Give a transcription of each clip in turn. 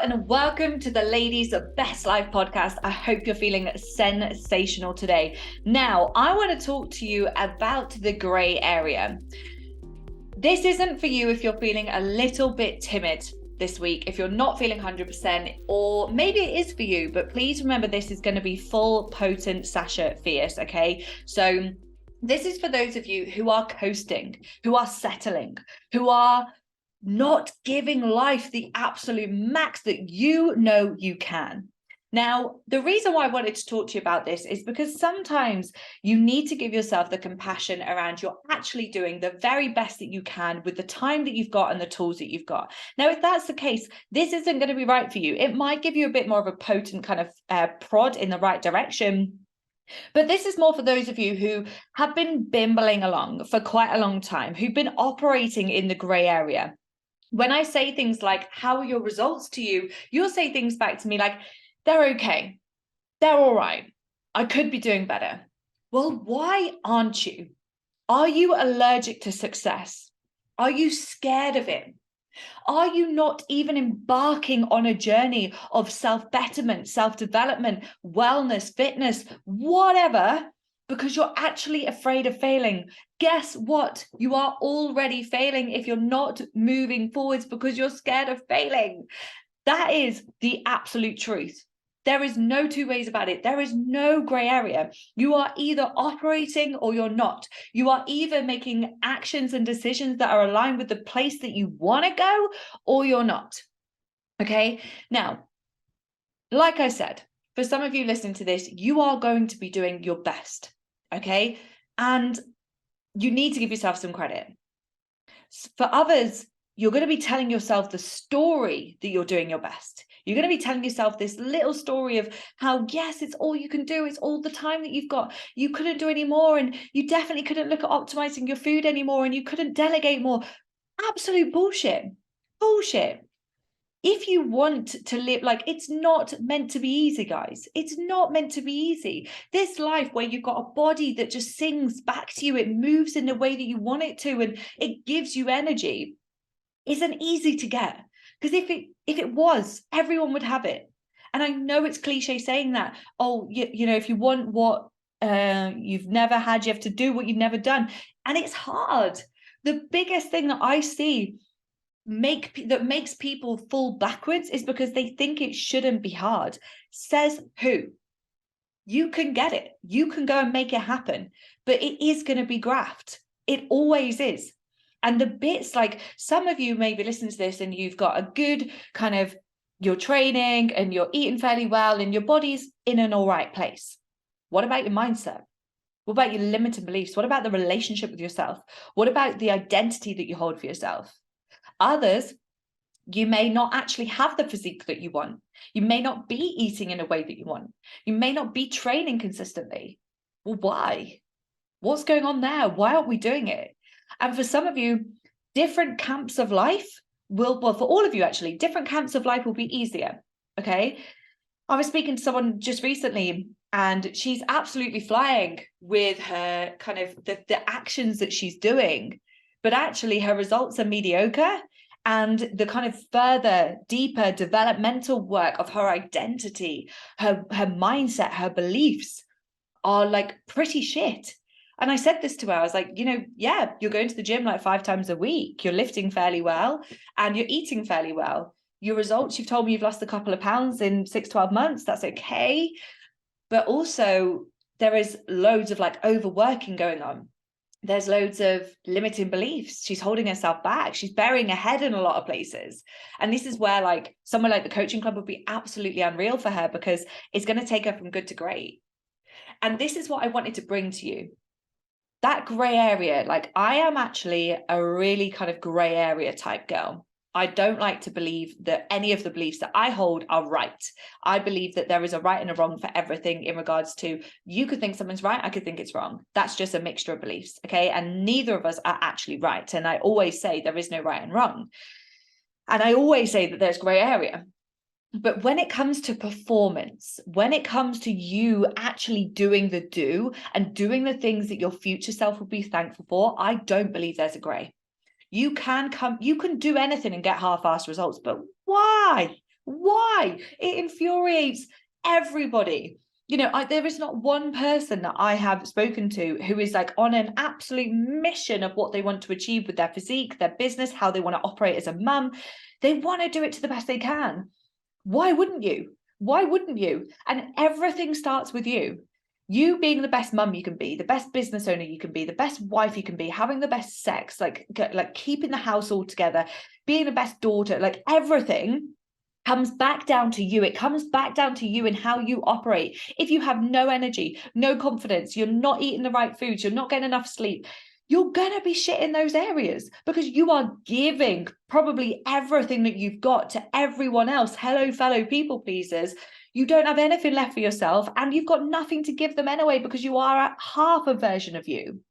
and welcome to the Ladies of Best Life podcast. I hope you're feeling sensational today. Now, I want to talk to you about the grey area. This isn't for you if you're feeling a little bit timid this week, if you're not feeling 100%, or maybe it is for you, but please remember this is going to be full potent Sasha fierce, okay? So this is for those of you who are coasting, who are settling, who are not giving life the absolute max that you know you can. Now, the reason why I wanted to talk to you about this is because sometimes you need to give yourself the compassion around you're actually doing the very best that you can with the time that you've got and the tools that you've got. Now, if that's the case, this isn't going to be right for you. It might give you a bit more of a potent kind of prod in the right direction. But this is more for those of you who have been bimbling along for quite a long time, who've been operating in the grey area. When I say things like, how are your results to you? You'll say things back to me like, they're okay. They're all right. I could be doing better. Well, why aren't you? Are you allergic to success? Are you scared of it? Are you not even embarking on a journey of self-betterment, self-development, wellness, fitness, whatever, because you're actually afraid of failing? Guess what? You are already failing if you're not moving forwards because you're scared of failing. That is the absolute truth. There is no two ways about it. There is no gray area. You are either operating or you're not. You are either making actions and decisions that are aligned with the place that you want to go, or you're not. Okay. Now, like I said, for some of you listening to this, you are going to be doing your best. Okay. And you need to give yourself some credit. For others, you're going to be telling yourself the story that you're doing your best. You're going to be telling yourself this little story of how, yes, it's all you can do. It's all the time that you've got. You couldn't do any more. And you definitely couldn't look at optimizing your food anymore. And you couldn't delegate more. Absolute bullshit. Bullshit. If you want to live, like, it's not meant to be easy, guys. It's not meant to be easy. This life where you've got a body that just sings back to you, it moves in the way that you want it to, and it gives you energy, isn't easy to get. Because if it was, everyone would have it. And I know it's cliche saying that, oh, you know, if you want what you've never had, you have to do what you've never done. And it's hard. The biggest thing that I see that makes people fall backwards is because they think it shouldn't be hard. Says who? You can get it. You can go and make it happen. But it is going to be graft. It always is. And the bits, like, some of you may be listening to this and you've got a good kind of, you're training and you're eating fairly well and your body's in an all right place. What about your mindset? What about your limiting beliefs? What about the relationship with yourself? What about the identity that you hold for yourself? Others, you may not actually have the physique that you want. You may not be eating in a way that you want. You may not be training consistently. Well, why? What's going on there? Why aren't we doing it? And for some of you, different camps of life will, well, for all of you actually, different camps of life will be easier, okay? I was speaking to someone just recently and she's absolutely flying with her kind of the actions that she's doing, but actually her results are mediocre. And the kind of further, deeper developmental work of her identity, her mindset, her beliefs are like pretty shit. And I said this to her, I was like, you know, yeah, you're going to the gym like 5 times a week. You're lifting fairly well and you're eating fairly well. Your results, you've told me you've lost a couple of pounds in 6-12 months. That's okay. But also there is loads of like overworking going on. There's loads of limiting beliefs. She's holding herself back. She's burying her head in a lot of places. And this is where like somewhere like the coaching club would be absolutely unreal for her because it's going to take her from good to great. And this is what I wanted to bring to you. That gray area, like I am actually a really kind of gray area type girl. I don't like to believe that any of the beliefs that I hold are right. I believe that there is a right and a wrong for everything in regards to, you could think something's right, I could think it's wrong. That's just a mixture of beliefs, okay? And neither of us are actually right. And I always say there is no right and wrong. And I always say that there's gray area. But when it comes to performance, when it comes to you actually doing the do and doing the things that your future self will be thankful for, I don't believe there's a gray. You can do anything and get half-assed results, but why? Why? It infuriates everybody. You know, there is not one person that I have spoken to who is like on an absolute mission of what they want to achieve with their physique, their business, how they want to operate as a mum. They want to do it to the best they can. Why wouldn't you? Why wouldn't you? And everything starts with you. You being the best mum you can be, the best business owner you can be, the best wife you can be, having the best sex, like keeping the house all together, being the best daughter, like everything comes back down to you. It comes back down to you and how you operate. If you have no energy, no confidence, you're not eating the right foods, you're not getting enough sleep, you're going to be shit in those areas because you are giving probably everything that you've got to everyone else. Hello, fellow people pleasers. You don't have anything left for yourself and you've got nothing to give them anyway because you are at half a version of you.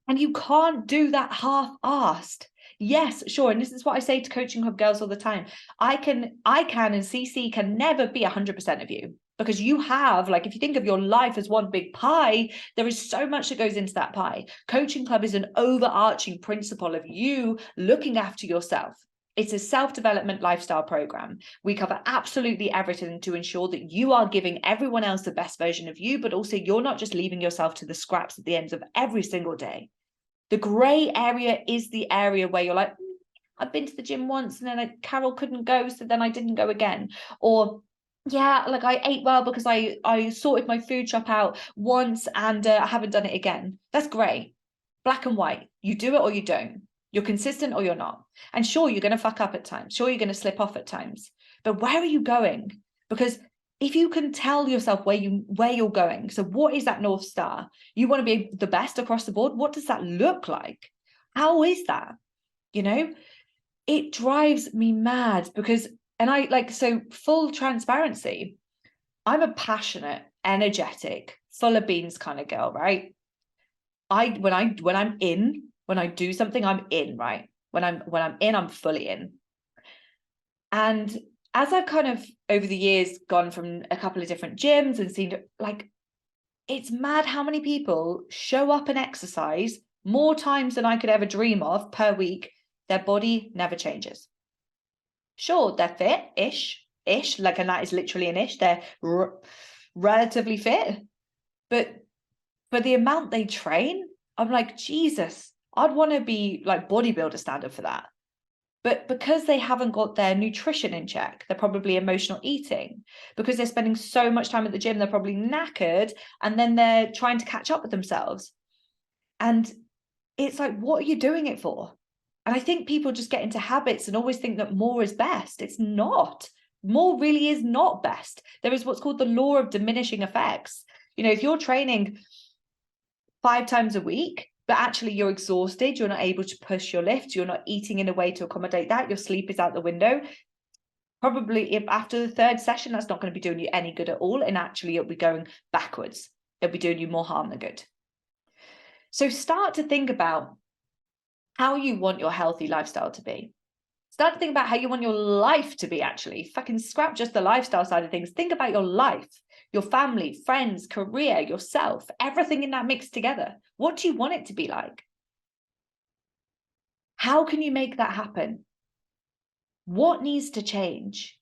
And you can't do that half-assed. Yes, sure. And this is what I say to coaching club girls all the time. I can, and CC can never be 100% of you because you have, like, if you think of your life as one big pie, there is so much that goes into that pie. Coaching club is an overarching principle of you looking after yourself. It's a self-development lifestyle program. We cover absolutely everything to ensure that you are giving everyone else the best version of you, but also you're not just leaving yourself to the scraps at the end of every single day. The gray area is the area where you're like, I've been to the gym once and then Carol couldn't go, so then I didn't go again. Or yeah, like I ate well because I sorted my food shop out once and I haven't done it again. That's gray, black and white. You do it or you don't. You're consistent or you're not. And sure, you're going to fuck up at times. Sure, you're going to slip off at times. But where are you going? Because if you can tell yourself where you're going, so what is that North Star? You want to be the best across the board. What does that look like? How is that? You know, it drives me mad because, and I like, so full transparency, I'm a passionate, energetic, full of beans kind of girl, right? When I do something, I'm in, right? When I'm in, I'm fully in. And as I've kind of over the years gone from a couple of different gyms and seen, like, it's mad how many people show up and exercise more times than I could ever dream of per week. Their body never changes. Sure, they're fit-ish, like, and that is literally an ish. They're relatively fit, but for the amount they train, I'm like, Jesus, I'd want to be like bodybuilder standard for that. But because they haven't got their nutrition in check, they're probably emotional eating. Because they're spending so much time at the gym, they're probably knackered, and then they're trying to catch up with themselves. And it's like, what are you doing it for? And I think people just get into habits and always think that more is best. It's not. More really is not best. There is what's called the law of diminishing effects. You know, if you're training 5 times a week, but actually you're exhausted, you're not able to push your lift, you're not eating in a way to accommodate that, your sleep is out the window, probably if after the 3rd session, that's not going to be doing you any good at all. And actually it'll be going backwards. It'll be doing you more harm than good. So start to think about how you want your healthy lifestyle to be. Start to think about how you want your life to be, actually. Fucking scrap just the lifestyle side of things. Think about your life, your family, friends, career, yourself, everything in that mix together. What do you want it to be like? How can you make that happen? What needs to change?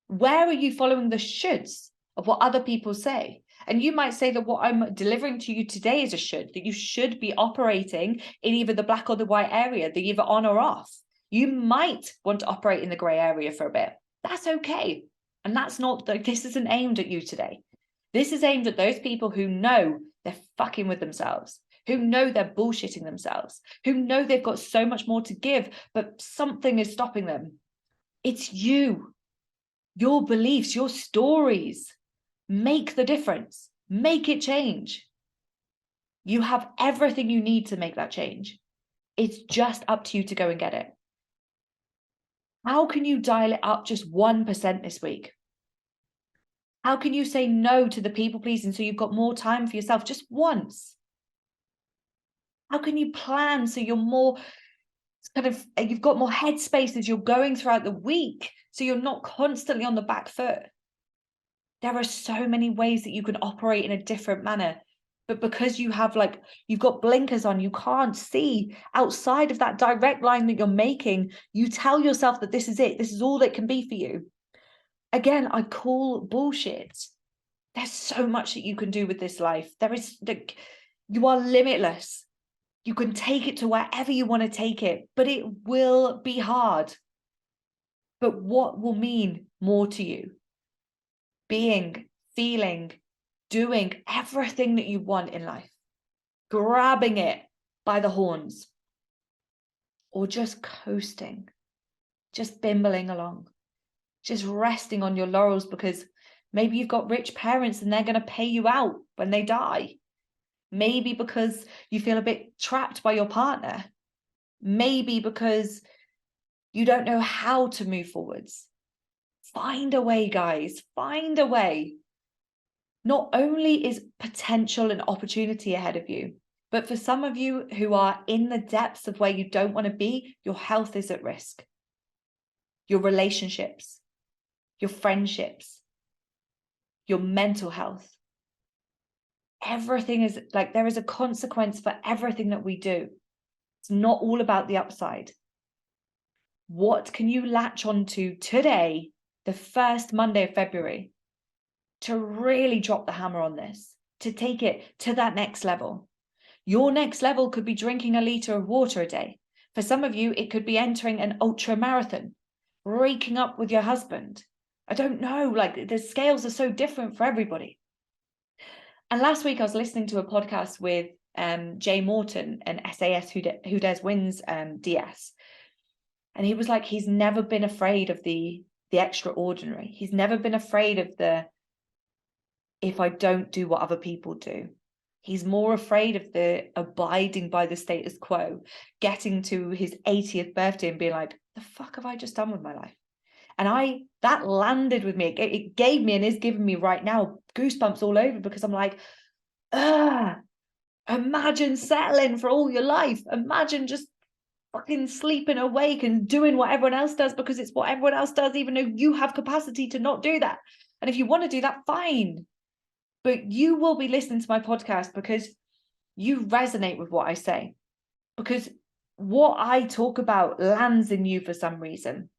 Where are you following the shoulds of what other people say? And you might say that what I'm delivering to you today is a should, that you should be operating in either the black or the white area, the either on or off. You might want to operate in the gray area for a bit. That's okay. And that's not, this isn't aimed at you today. This is aimed at those people who know they're fucking with themselves, who know they're bullshitting themselves, who know they've got so much more to give, but something is stopping them. It's you, your beliefs, your stories. Make the difference. Make it change. You have everything you need to make that change. It's just up to you to go and get it. How can you dial it up just 1% this week? How can you say no to the people pleasing so you've got more time for yourself just once? How can you plan so you're more you've got more headspace as you're going throughout the week so you're not constantly on the back foot? There are so many ways that you can operate in a different manner, but because you have you've got blinkers on, you can't see outside of that direct line that you're making. You tell yourself that this is it. This is all it can be for you. Again, I call bullshit. There's so much that you can do with this life. You are limitless. You can take it to wherever you want to take it, but it will be hard. But what will mean more to you? Being, feeling, doing everything that you want in life, grabbing it by the horns, or just coasting, just bimbling along, just resting on your laurels because maybe you've got rich parents and they're going to pay you out when they die. Maybe because you feel a bit trapped by your partner. Maybe because you don't know how to move forwards. Find a way, guys. Find a way. Not only is potential and opportunity ahead of you, but for some of you who are in the depths of where you don't want to be, your health is at risk. Your relationships, your friendships, your mental health. Everything is like, there is a consequence for everything that we do. It's not all about the upside. What can you latch onto today, the first Monday of February, to really drop the hammer on this, to take it to that next level? Your next level could be drinking a litre of water a day. For some of you, it could be entering an ultra marathon, breaking up with your husband. I don't know, like the scales are so different for everybody. And last week I was listening to a podcast with Jay Morton, an SAS who does wins DS. And he was like, he's never been afraid of the extraordinary. He's never been afraid of if I don't do what other people do. He's more afraid of the abiding by the status quo, getting to his 80th birthday and being like, the fuck have I just done with my life? And that landed with me. It gave me and is giving me right now goosebumps all over, because I'm like, imagine settling for all your life. Imagine just fucking sleeping awake and doing what everyone else does because it's what everyone else does, even though you have capacity to not do that. And if you want to do that, fine. But you will be listening to my podcast because you resonate with what I say, because what I talk about lands in you for some reason.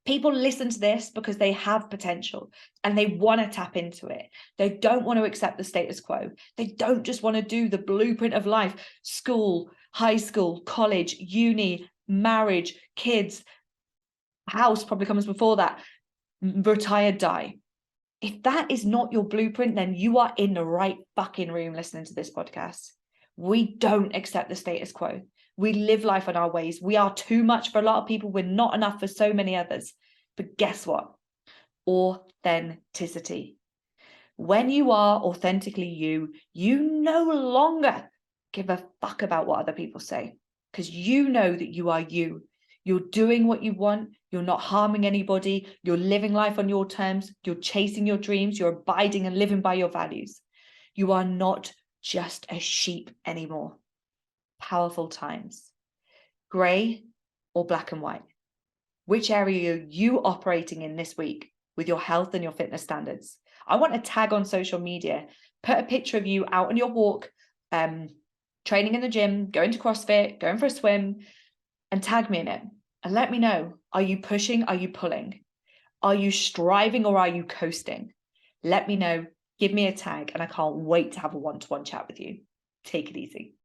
People listen to this because they have potential and they want to tap into it. They don't want to accept the status quo. They don't just want to do the blueprint of life: school, high school, college, uni, marriage, kids, house probably comes before that, retire, die. If that is not your blueprint, then you are in the right fucking room listening to this podcast. We don't accept the status quo. We live life in our ways. We are too much for a lot of people. We're not enough for so many others. But guess what? Authenticity. When you are authentically you, you no longer give a fuck about what other people say, because you know that you are you. You're doing what you want. You're not harming anybody. You're living life on your terms. You're chasing your dreams. You're abiding and living by your values. You are not just a sheep anymore. Powerful times. Gray or black and white? Which area are you operating in this week with your health and your fitness standards? I want a tag on social media. Put a picture of you out on your walk, training in the gym, going to CrossFit, going for a swim, and tag me in it. And let me know, are you pushing? Are you pulling? Are you striving or are you coasting? Let me know. Give me a tag, and I can't wait to have a one-to-one chat with you. Take it easy.